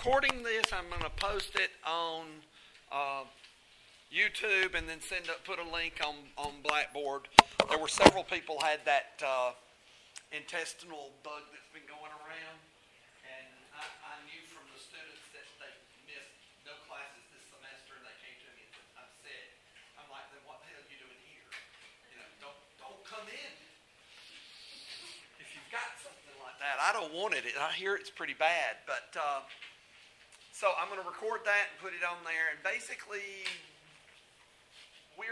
recording this. I'm going to post it on YouTube and then put a link on Blackboard. There were several people had that intestinal bug that's been going around, and I knew from the students that they missed no classes this semester, and they came to me and said, I'm sick. I'm like, then what the hell are you doing here? You know, don't come in if you've got something like that. I don't want it. I hear it's pretty bad, but so I'm going to record that and put it on there. And basically, we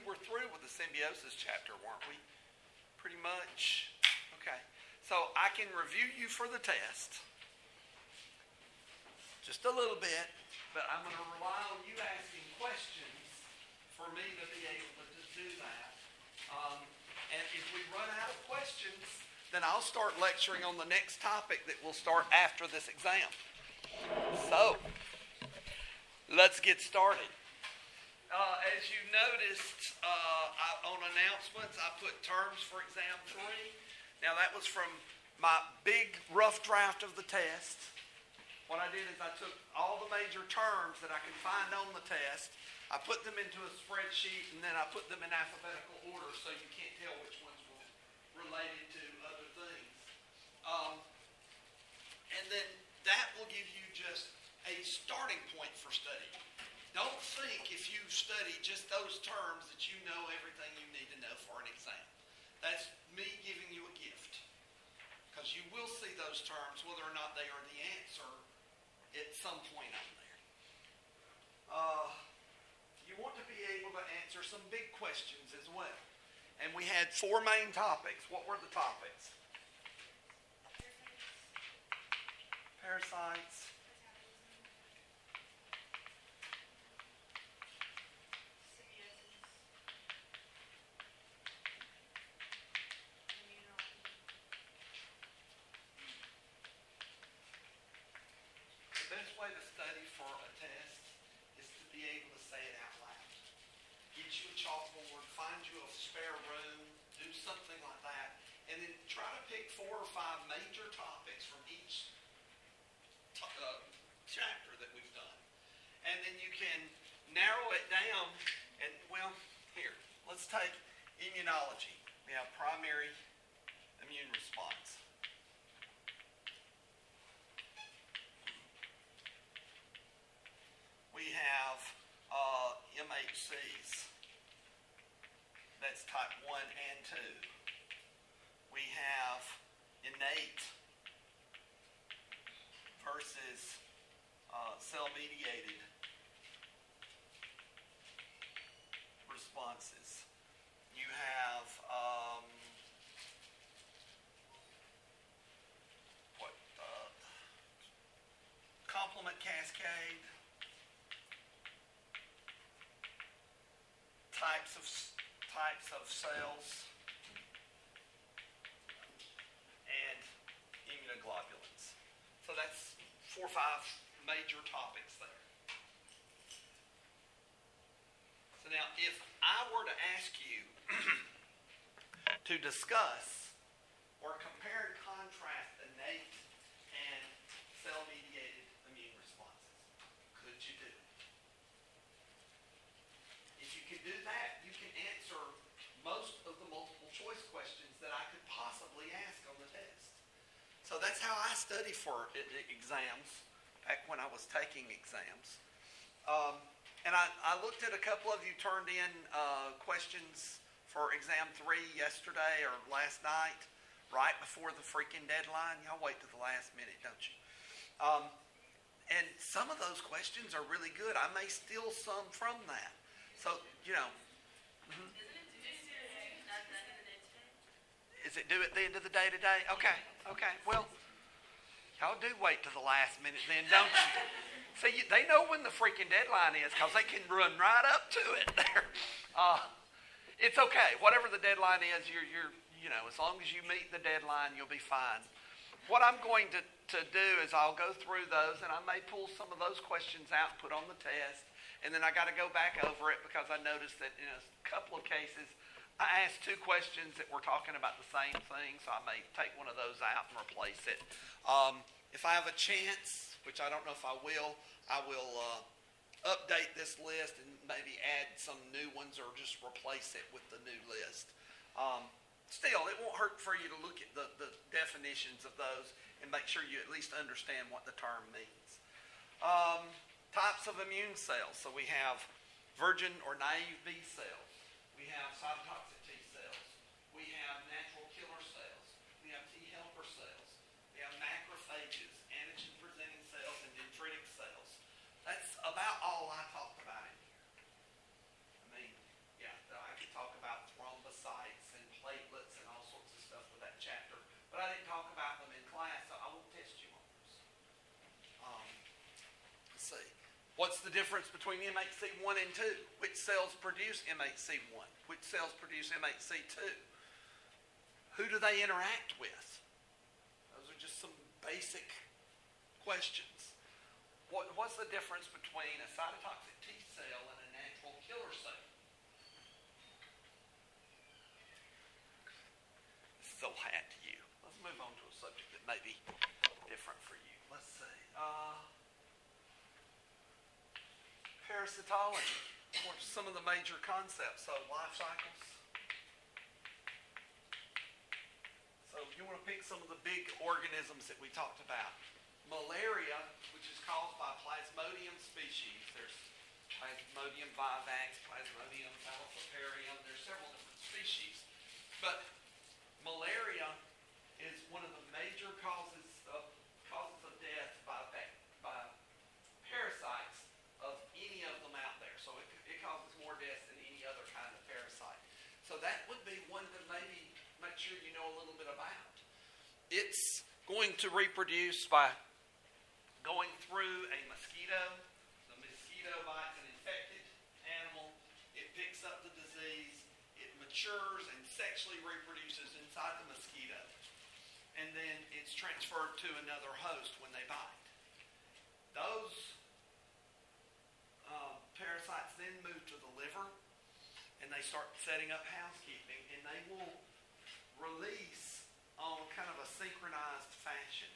were through with the symbiosis chapter, weren't we? Pretty much. Okay. So I can review you for the test, just a little bit, but I'm going to rely on you asking questions for me to be able to do that. And if we run out of questions, then I'll start lecturing on the next topic that will start after this exam. So, let's get started. As you noticed, on announcements, I put terms for exam 3. Now, that was from my big rough draft of the test. What I did is I took all the major terms that I could find on the test, I put them into a spreadsheet, and then I put them in alphabetical order so you can't tell which ones were related to other things. And then that will give you just a starting point for study. Don't think if you study just those terms that you know everything you need to know for an exam. That's me giving you a gift. Because you will see those terms, whether or not they are the answer, at some point on there. You want to be able to answer some big questions as well. And we had 4 main topics. What were the topics? Parasites. The best way to study for a test is to be able to say it out loud. Get you a chalkboard, find you a spare room, do something like that, and then try to pick 4 or 5 major topics from each chapter that we've done. And then you can narrow it down, and well, here, let's take immunology. We have primary immune response. We have MHCs. That's type 1 and 2. We have innate versus cell-mediated responses. You have complement cascade, types of cells, and immunoglobulins. So that's 4 or 5 major topics there. So now, if I were to ask you to discuss or compare and contrast innate and cell-mediated immune responses, could you do it? If you could do that, you can answer most of the multiple choice questions that I could possibly ask on the test. So that's how I study for exams, back when I was taking exams. And I looked at a couple of you turned in questions for exam 3 yesterday or last night, right before the freaking deadline. Y'all wait to the last minute, don't you? And some of those questions are really good. I may steal some from that. So, you know. Mm-hmm. Is it due at the end of the day today? Okay. Well, y'all do wait to the last minute then, don't you? See, they know when the freaking deadline is because they can run right up to it there. It's okay. Whatever the deadline is, you're as long as you meet the deadline, you'll be fine. What I'm going to do is I'll go through those, and I may pull some of those questions out and put on the test, and then I got to go back over it because I noticed that in a couple of cases, I asked 2 questions that were talking about the same thing, so I may take one of those out and replace it. If I have a chance, which I don't know if I will. I will update this list and maybe add some new ones or just replace it with the new list. Still, it won't hurt for you to look at the definitions of those and make sure you at least understand what the term means. Types of immune cells. So we have virgin or naive B cells. We have cytotoxic T cells. We have natural killer cells. We have T helper cells. We have macrophages, antigen-presenting cells, and dendritic cells. That's about all I talked about in here. I mean, yeah, I could talk about thrombocytes and platelets and all sorts of stuff with that chapter, but I didn't talk about them in class, so I won't test you on those. Let's see. What's the difference between MHC1 and 2? Which cells produce MHC1? Which cells produce MHC2? Who do they interact with? Those are just some basic questions. What's the difference between a cytotoxic T cell and a natural killer cell? This is old hat to you. Let's move on to a subject that may be different for you. Let's see. Parasitology. What are some of the major concepts? So life cycles. So you want to pick some of the big organisms that we talked about. Malaria, which is caused by Plasmodium species. There's Plasmodium vivax, Plasmodium falciparum. There's several different species. But malaria is one of the major causes of death by parasites of any of them out there. So it causes more deaths than any other kind of parasite. So that would be one to maybe make sure you know a little bit about. It's going to reproduce by going through a mosquito. The mosquito bites an infected animal. It picks up the disease. It matures and sexually reproduces inside the mosquito. And then it's transferred to another host when they bite. Those parasites then move to the liver, and they start setting up housekeeping, and they will release on kind of a synchronized fashion.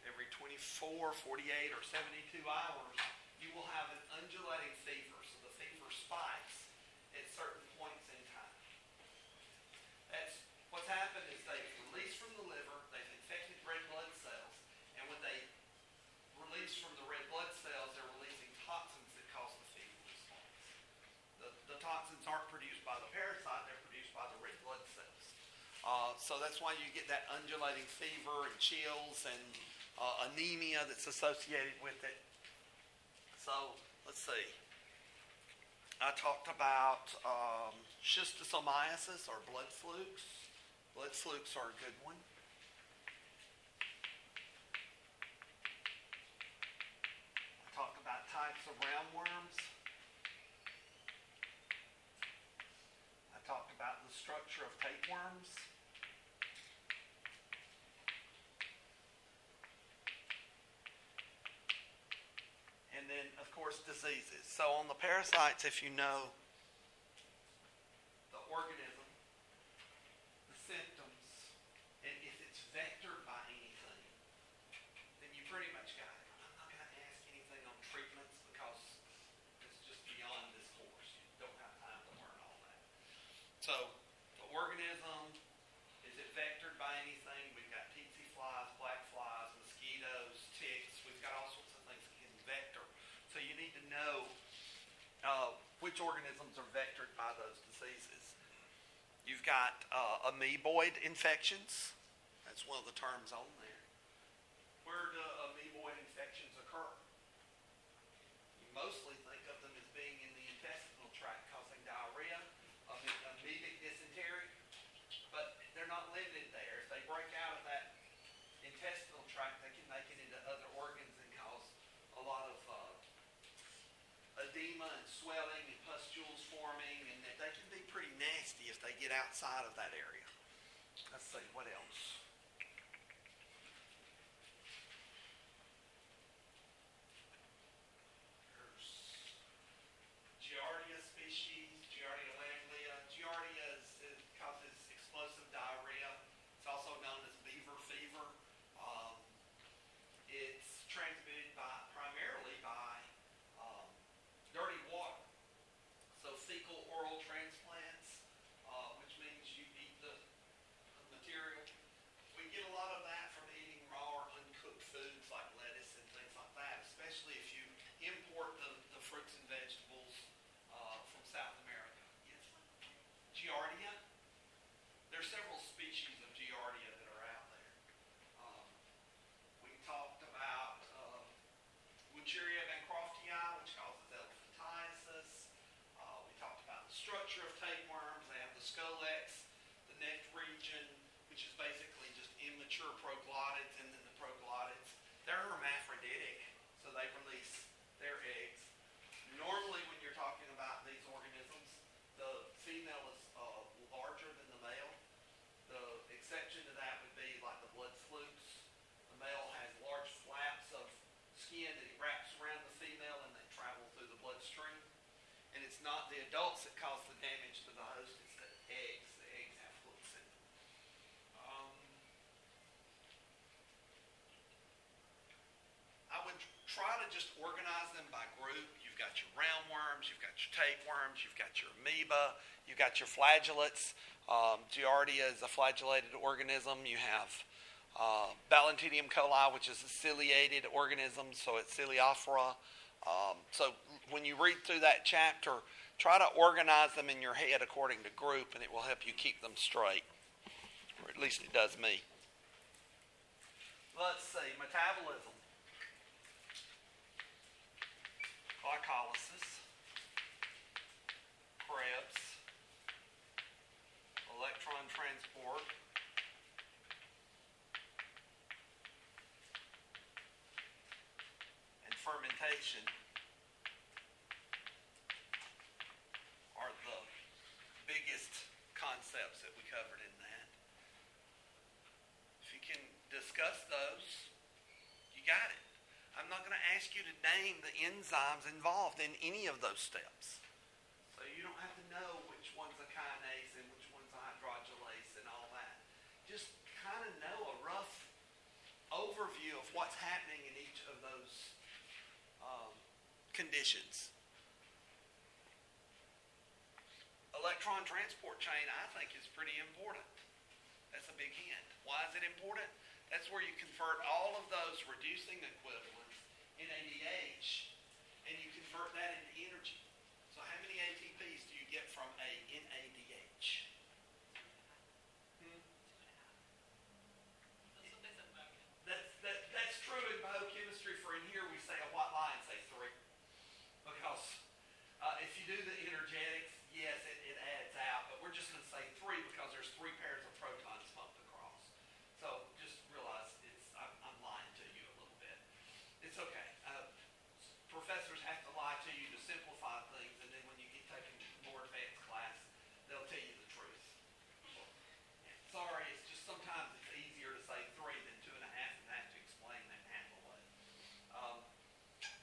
Every 24, 48, or 72 hours, you will have an undulating fever. So the fever spikes at certain points in time. That's what's happened is they've released from the liver, they've infected red blood cells, and when they release from the red blood cells, they're releasing toxins that cause the fever response. The toxins aren't produced by the parasite, they're produced by the red blood cells. So that's why you get that undulating fever and chills and anemia that's associated with it. So let's see. I talked about schistosomiasis or blood flukes. Blood flukes are a good one. I talked about types of roundworms. I talked about the structure of tapeworms. And then, of course, diseases. So on the parasites, if you know the organism, the symptoms, and if it's vectored by anything, then you pretty much got it. I'm not going to ask anything on treatments because it's just beyond this course. You don't have time to learn all that. So the organism, is it vectored by anything? We've got tsetse flies, black flies, mosquitoes, ticks. We've got all sorts of things that can vector. So you need to know which organisms are vectored by those diseases. You've got amoeboid infections. That's one of the terms on there. Where do amoeboid infections occur? You mostly think of them as being in the intestinal tract, causing diarrhea, amoebic dysentery, but they're not limited there. If they break out of that intestinal tract, they can make it into other organs and cause a lot of edema and swelling and pustules forming, and they can be pretty nasty if they get outside of that area. Let's see, what else? There's Giardia species, Giardia lamblia. Giardia causes explosive diarrhea. It's also known as beaver fever. It's transmitted by scolex, the neck region, which is basically just immature proglottids, and then the proglottids. They're hermaphroditic, so they release their eggs. Normally, when you're talking about these organisms, the female is larger than the male. The exception to that would be like the blood flukes. The male has large flaps of skin that he wraps around the female, and they travel through the bloodstream. And it's not the adults that cause the damage to the host, it's the eggs. The eggs have flukes in them. I would try to just organize them by group. You've got your roundworms, you've got your tapeworms, you've got your amoeba, you've got your flagellates. Giardia is a flagellated organism. You have Ballantinium coli, which is a ciliated organism, so it's Ciliophora. So when you read through that chapter, try to organize them in your head according to group, and it will help you keep them straight. Or at least it does me. Let's see, metabolism. Glycolysis, Krebs, electron transport, and fermentation are the biggest concepts that we covered in that. If you can discuss those, you got it. I'm not going to ask you to name the enzymes involved in any of those steps. So you don't have to know which one's a kinase and which one's a hydrogelase and all that. Just kind of know a rough overview of what's happening in each of those conditions. Electron transport chain, I think, is pretty important. That's a big hint. Why is it important? That's where you convert all of those reducing equivalents, NADH, and you convert that into energy. So how many ATPs do you get from a NADH? That's true in biochemistry. For in here we say a white lie and say 3. Because if you do the energetics, yes, it adds out, but we're just going to say 3 because there's 3 pairs of protons pumped across. So just realize I'm lying to you a little bit. It's okay. Professors have to lie to you to simplify things, and then when you get taken to more advanced class, they'll tell you the truth. Sorry, it's just sometimes it's easier to say 3 than 2.5 and have to explain that half away.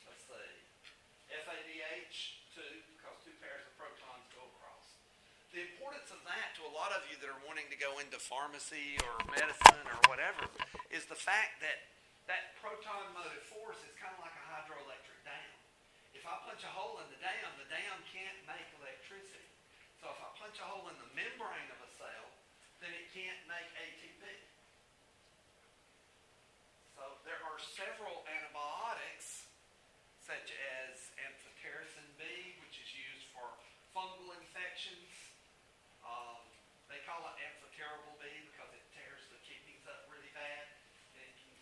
Let's see. FADH, 2, because 2 pairs of protons go across. The importance of that to a lot of you that are wanting to go into pharmacy or medicine or whatever is the fact that that proton motive force is kind of like a hydroelectric dam. If I punch a hole in the dam can't make electricity. So if I punch a hole in the membrane of a cell, then it can't make ATP. So there are several antibiotics, such as amphotericin B, which is used for fungal infections. They call it amphoterrible B because it tears the kidneys up really bad, and it can,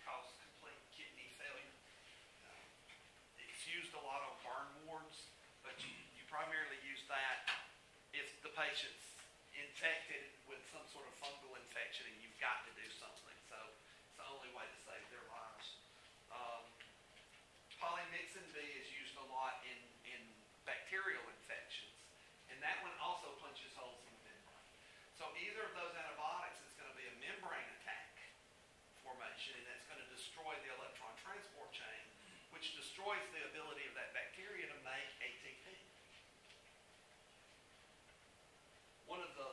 cause complete kidney failure. It's used a lot on burn wards, but you primarily use that if the patient's infected with some sort of fungal infection and you've got to do something. So it's the only way to save their lives. Polymyxin B is used a lot in bacterial infections, and that one also punches holes in the membrane. So either of those antibiotics is going to be a membrane attack formation, and that's going to destroy the electron transport chain, which destroys the ability of that bacteria to make ATP. One of the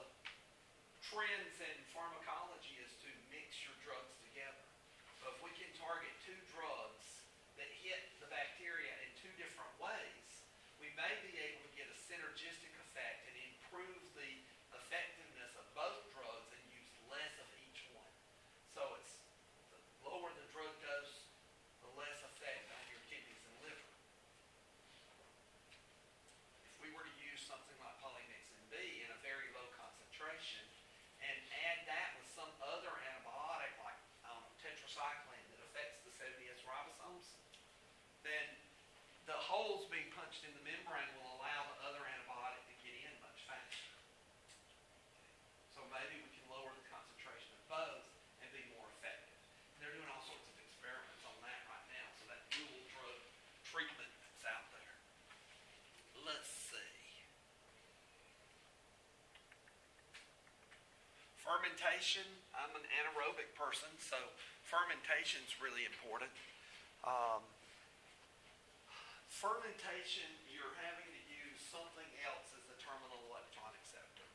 trends in pharmacology is to mix your drugs together. So if we can target 2 drugs that hit the bacteria in 2 different ways, we may be able to get a synergistic effect and improve the effectiveness of both drugs and use less of each one. So it's the lower the drug dose, the less effect on your kidneys and liver. If we were to use something like polymyxin B in a very low concentration and add that with some other antibiotic like tetracycline that affects the 70S ribosomes, then the holes being punched in the membrane will allow the other antibiotic to get in much faster. fermentation, I'm an anaerobic person, so fermentation's really important. Fermentation, you're having to use something else as the terminal electron acceptor.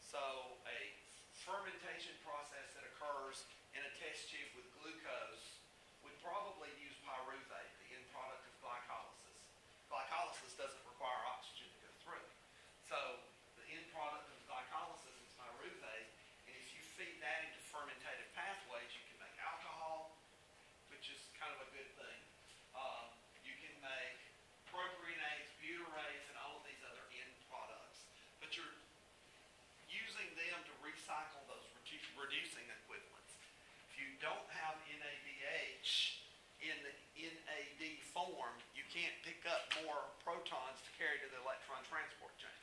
So a fermentation process that occurs in a test tube with glucose would probably use pyruvate, the end product of glycolysis. Glycolysis doesn't require oxygen to go through. So the end product of glycolysis is pyruvate, and if you feed that into fermentative pathways, you can make alcohol, which is kind of a good thing. You can make propionate, butyrate, and all of these other end products. But you're using them to recycle those reducing equivalents. If you don't have NADH in the NAD form, you can't pick up more protons to carry to the electron transport chain.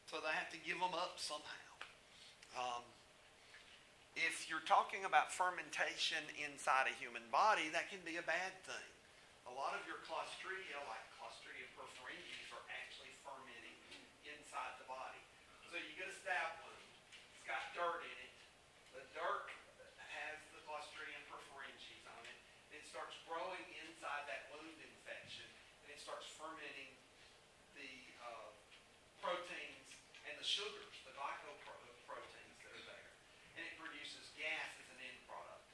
So they have to give them up somehow. If you're talking about fermentation inside a human body, that can be a bad thing. A lot of your Clostridia, like Clostridium perfringens, are actually fermenting inside the body. So you get a stab wound. It's got dirt in it. The dirt has the Clostridium perfringens on it. It starts growing inside that wound infection, and it starts fermenting the proteins and the sugars, the glycoproteins that are there. And it produces gas as an end product.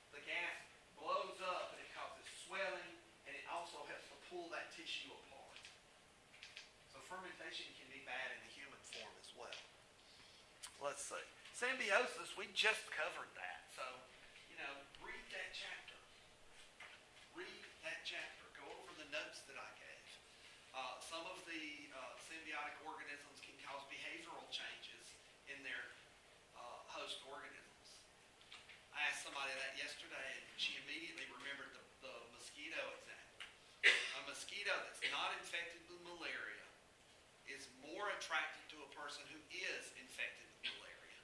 The gas blows up and it causes swelling, and it also helps to pull that tissue apart. So fermentation can be bad in the human form as well. Let's see. Symbiosis, we just covered that. So, read that chapter. Read that chapter. Go over the notes that I gave. Some of the symbiotic organisms can cause behavioral changes in their host organisms. I asked somebody that yesterday, and she immediately remembered the mosquito example. A mosquito that's not infected with malaria is more attracted to a person who is infected with malaria.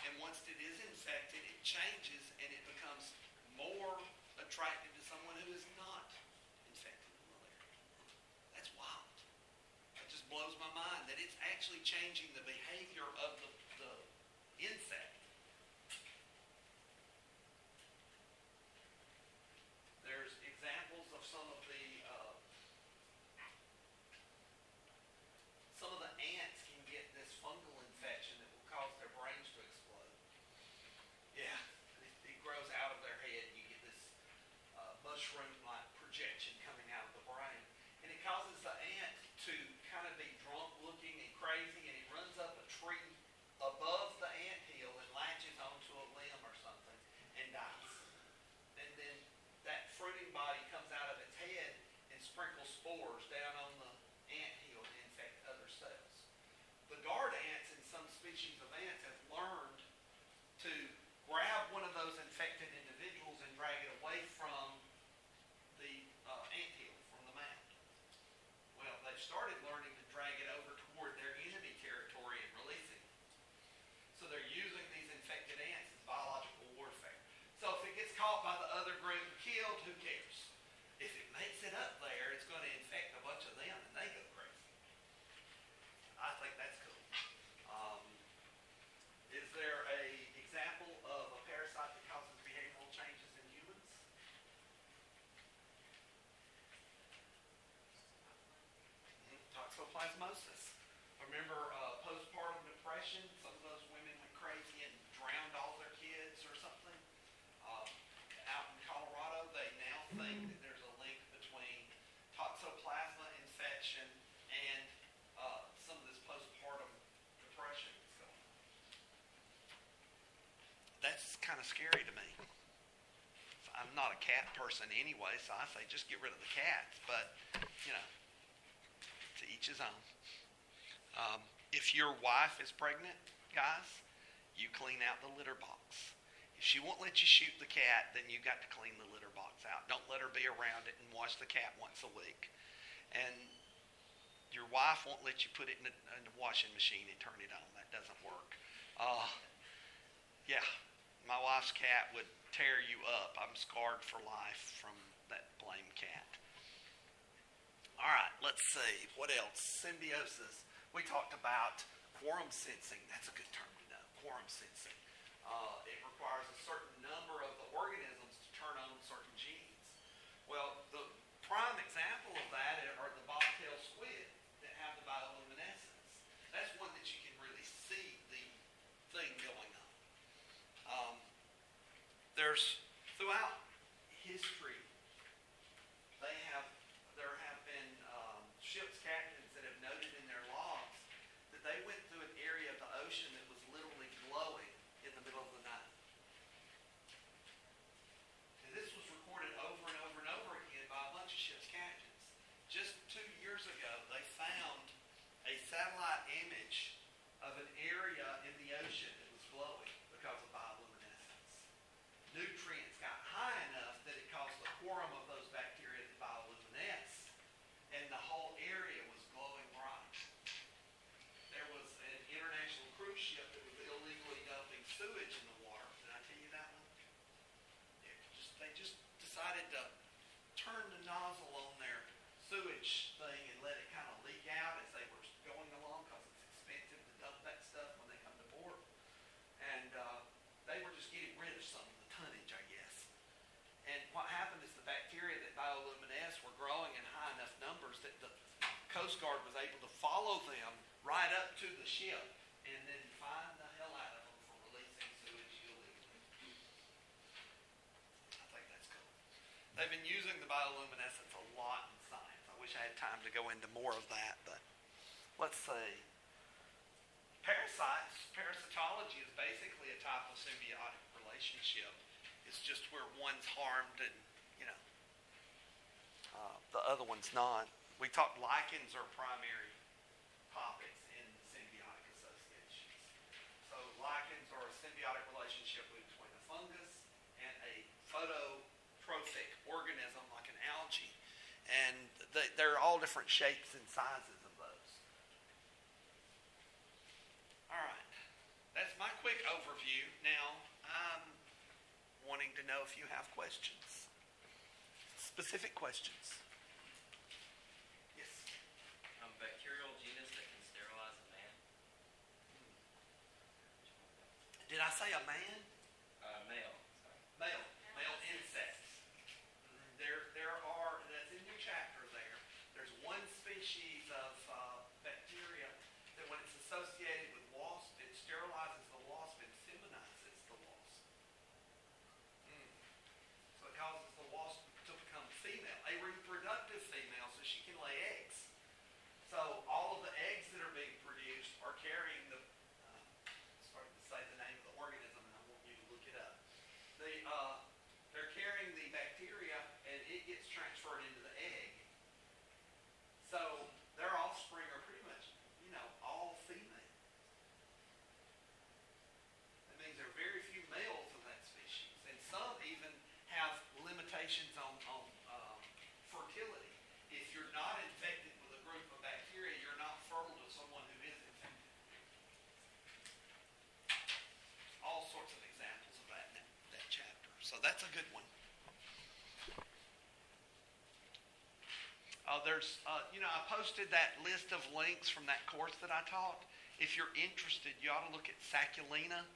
And once it is infected, it changes and it becomes more attracted to someone who is not infected with malaria. That's wild. It just blows my mind that it's actually changing the behavior of the insect. There's examples of some of the ants can get this fungal infection that will cause their brains to explode. Yeah, it grows out of their head. You get this mushroom-like projection coming out of the brain, and it causes the ant to kind of be drunk-looking and crazy, and it runs up a tree above the anthill and latches onto a limb or something and dies. And then that fruiting body comes out of its head and sprinkles spores down on the anthill and infect other cells. The guard ants in some species of ants have learned to grab one of those infected individuals and drag it away from the anthill, from the mound. Well, they've started learning to drag it over toward their enemy territory and release it. So they're using these infected ants as biological warfare. So if it gets caught by the other group and killed, who cares? If it makes it up there, it's going to infect a bunch of them and they go crazy. I think that's cool. Is there an example of a parasite that causes behavioral changes in humans? Toxoplasmosis. Remember postpartum depression? Some of those women went crazy and drowned all their kids or something. Out in Colorado, they now think that there's a link between toxoplasma infection and some of this postpartum depression that's going on. That's kind of scary to me. I'm not a cat person anyway, so I say just get rid of the cats. But, to each his own. If your wife is pregnant, guys, you clean out the litter box. If she won't let you shoot the cat, then you've got to clean the litter box out. Don't let her be around it and wash the cat once a week. And your wife won't let you put it in the washing machine and turn it on. That doesn't work. Yeah, my wife's cat would tear you up. I'm scarred for life from that blame cat. All right, let's see. What else? Symbiosis. We talked about quorum sensing. That's a good term to know. quorum sensing. It requires a certain number of the organisms to turn on certain genes. Well, the prime example of that are the bobtail squid that have the bioluminescence. That's one that you can really see the thing going on. There's throughout history, there have been ship's captains that have noted in their logs that they went through an area of the ocean that was literally glowing in the middle of the night. And this was recorded over and over and over again by a bunch of ship's captains. Just 2 years ago, they found a satellite image of an area in the ocean that was glowing because of bioluminescence. Nutrients got high enough that it caused the quorum of those bacteria to bioluminesce, and the whole area was glowing bright. There was an international cruise ship that was illegally dumping sewage in the water. Did I tell you that one? They just decided to turn the nozzle on their sewage thing and let it kind of leak out as they were going along because it's expensive to dump that stuff when they come to port. And they were just getting rid of some of the tonnage, I guess. And what happened is the bacteria that bioluminesce were growing in high enough numbers that the Coast Guard was able to follow them right up to the ship and then find the hell out of them for releasing sewage illegally. I think that's cool. They've been using the bioluminescence a lot in science. I wish I had time to go into more of that, but let's see. Parasitology is basically a type of symbiotic relationship. It's just where one's harmed and, the other one's not. We talked lichens are primary topics in symbiotic associations. So lichens are a symbiotic relationship between a fungus and a phototrophic organism like an algae. And they're all different shapes and sizes of those. All right. That's my quick overview. Now, I'm wanting to know if you have questions. Specific questions. Yes. Bacterial genus that can sterilize a man? Did I say a man? Male. Sorry. Male insects. There are, that's in your chapter there, there's one species of bacteria that when it's associated with wasp, it sterilizes the wasp and feminizes the wasp. So it causes the wasp to become female, a reproductive female, so she can lay eggs. So all of the eggs that are being produced are carrying the, starting to say the name of the organism, and I want you to look it up. They're carrying the bacteria, and it gets transferred into the egg. So their offspring are pretty much, all female. That means there are very few males of that species, and some even have limitations on fertility. If you're not infected with a group of bacteria, you're not fertile to someone who is infected. All sorts of examples of that in that chapter. So that's a good one. I posted that list of links from that course that I taught. If you're interested, you ought to look at Sacculina.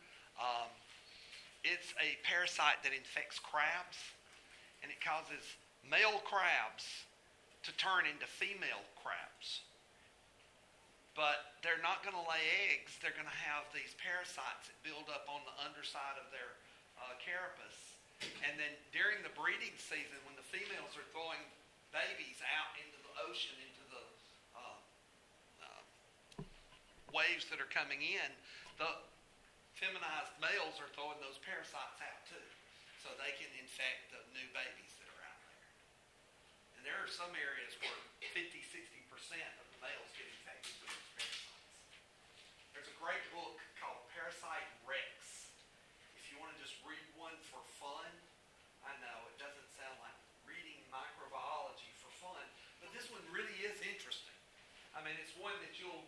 It's a parasite that infects crabs, and it causes male crabs to turn into female crabs. But they're not going to lay eggs. They're going to have these parasites that build up on the underside of their carapace. And then during the breeding season, when the females are throwing babies out into the ocean, into the waves that are coming in, the feminized males are throwing those parasites out too, so they can infect the new babies that are out there. And there are some areas where 50-60% of the males get infected with those parasites. There's a great book called Parasite Rex. If you want to just read one for fun, I know it doesn't sound like reading microbiology for fun, but this one really is interesting. I mean, it's one that you'll,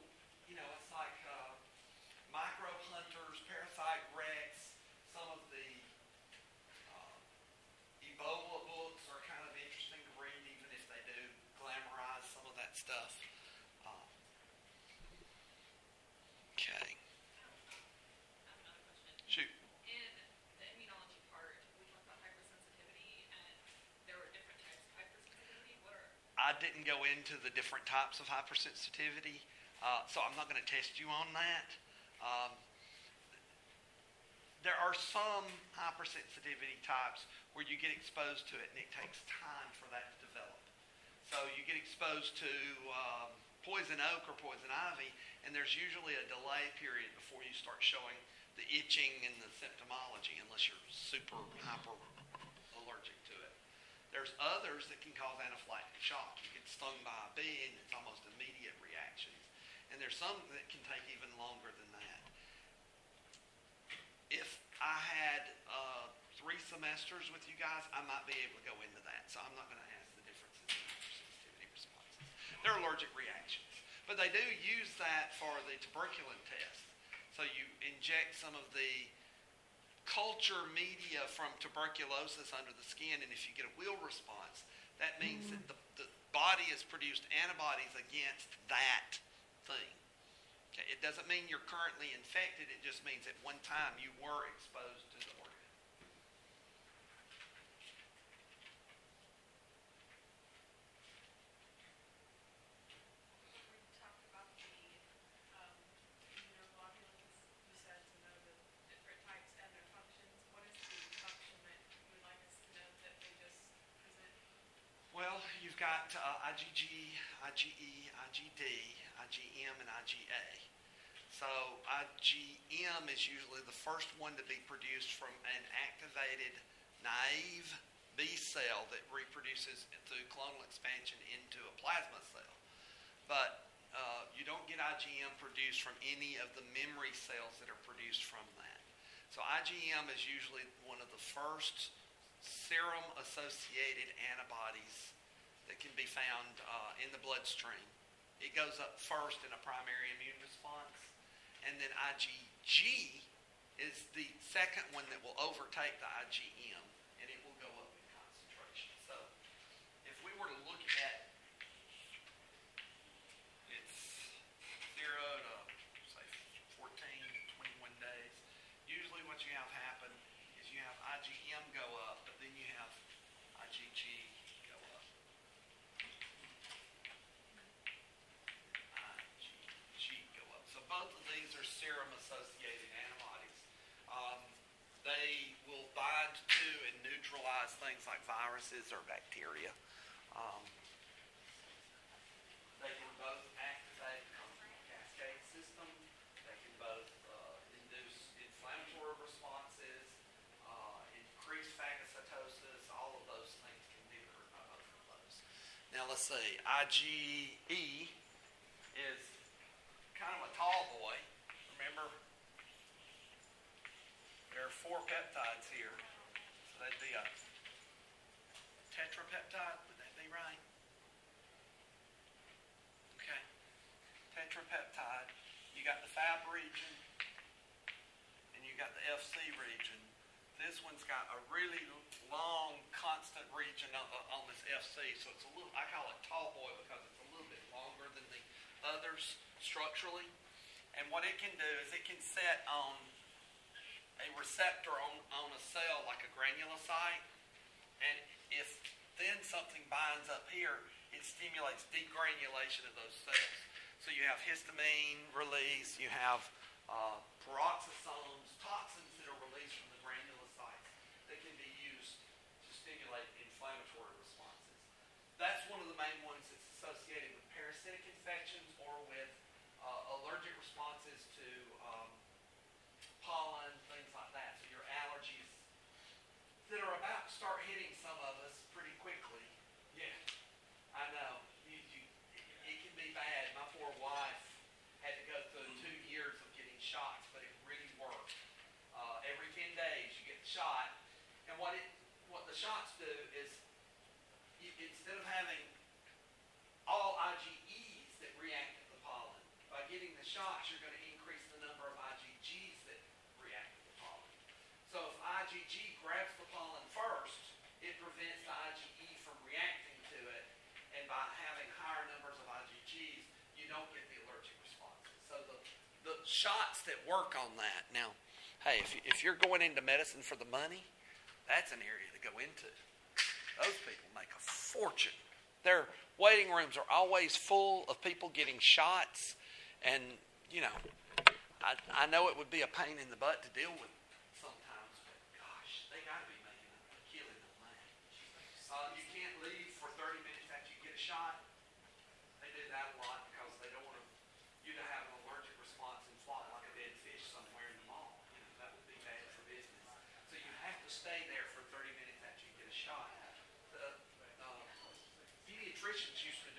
it's like Microbe Hunters, Parasite Rex, some of the Ebola books are kind of interesting to read, even if they do I didn't go into the different types of hypersensitivity, so I'm not going to test you on that. There are some hypersensitivity types where you get exposed to it and it takes time for that to develop. So you get exposed to poison oak or poison ivy, and there's usually a delay period before you start showing the itching and the symptomology, unless you're super hyper allergic to it. There's others that can cause anaphylactic shock. You get stung by a bee and it's almost immediate reactions. And there's some that can take even longer than that. If I had 3 semesters with you guys, I might be able to go into that. So I'm not going to ask the differences in hypersensitivity responses. They're allergic reactions. But they do use that for the tuberculin test. So you inject some of the culture media from tuberculosis under the skin, and if you get a wheal response, that means that the body has produced antibodies against that thing. Okay, it doesn't mean you're currently infected. It just means at one time you were exposed to the organ. We talked about the immunoglobulins. You said to know the different types and their functions. What is the function that you would like us to know that they just present? Well, you've got IgG, IgE, IgD, IgM, and IgA. So IgM is usually the first one to be produced from an activated, naive B cell that reproduces through clonal expansion into a plasma cell. But you don't get IgM produced from any of the memory cells that are produced from that. So IgM is usually one of the first serum-associated antibodies that can be found in the bloodstream. It goes up first in a primary immune response, and then IgG is the second one that will overtake the IgM, and it will go up in concentration. So if we were to look at it's 0 to, say, 14, 21 days, usually what you have happen is you have IgM go up, but then you have IgG go up. IgG go up. So both of these are serum-associated antibodies. They will bind to and neutralize things like viruses or bacteria. They can both activate the cascade system. They can both induce inflammatory responses, increase phagocytosis. All of those things can be occurred by both of those. Now let's see. IgE is kind of a tall boy. Remember, there are 4 peptides here. So that'd be a tetrapeptide. Would that be right? Okay. Tetrapeptide. You got the Fab region, and you got the FC region. This one's got a really long, constant region on this FC, so it's a little, I call it tall boy because it's a little bit longer than the others structurally. And what it can do is it can set on a receptor on a cell like a granulocyte, and if then something binds up here, it stimulates degranulation of those cells. So you have histamine release, you have peroxisomes, toxins that are released from the granulocytes that can be used to stimulate inflammatory responses. That's one of the main ones that's associated with parasitic infections or with allergic responses to pollen, things like that. So your allergies that are about to start hitting some of us pretty quickly. Yeah, I know. It can be bad. My poor wife had to go through 2 years of getting shots, but it really worked. Every 10 days you get the shot, and what the shots do is instead of having all IgEs that react to the pollen, by getting the shots, you're going to increase the number of IgGs that react to the pollen. So if IgG grabs the pollen first, it prevents the IgE from reacting to it, and by having higher numbers of IgGs, you don't get the allergic responses. So the shots that work on that. Now, hey, if you're going into medicine for the money, that's an area to go into. Those people make a fortune Their waiting rooms are always full of people getting shots, and I know it would be a pain in the butt to deal with sometimes, but gosh, they got to be making a killing on that. You can't leave for 30 minutes after you get a shot. They do that a lot because they don't want you to have an allergic response and flop like a dead fish somewhere in the mall. That would be bad for business. So you have to stay there for 30 minutes after you get a shot. The pediatricians used to